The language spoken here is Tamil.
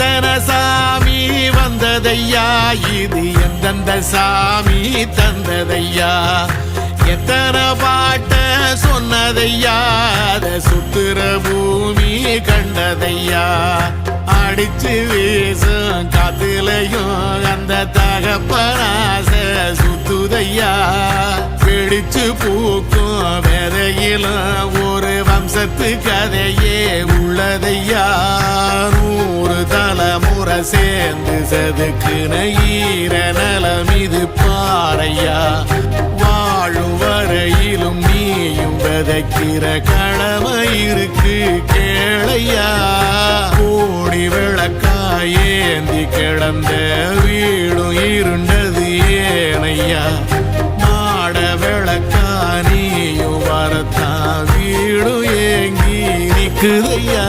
எத்தனை சாமி வந்ததையா, இது எந்தெந்த சாமி தந்ததையா, எத்தனை பாட்ட சொன்னதையா, அத சுத்துற பூமி கண்டதையா, அடிச்சு வீசும் காத்துலையும் அந்த தகப்பனாச சுத்துதையா, பிடிச்சு பூக்கும் விதையிலும் ஒரு வம்சத்து கதையே உள்ளதையா, 100 தலைமுறை சேர்ந்து செதுக்குன ஈர நலம் இது பாறையா, வாழும் வரையிலும் நீயும் விதைக்கிற கடமை இருக்கு கேளையா, கோடி விளக்காயேந்தி கிடந்த வீடும் இருண்டது ஏனையா, மாட விளக்கா நீயும் வரத்தான் வீடும் ஏங்கி நிக்குதையா.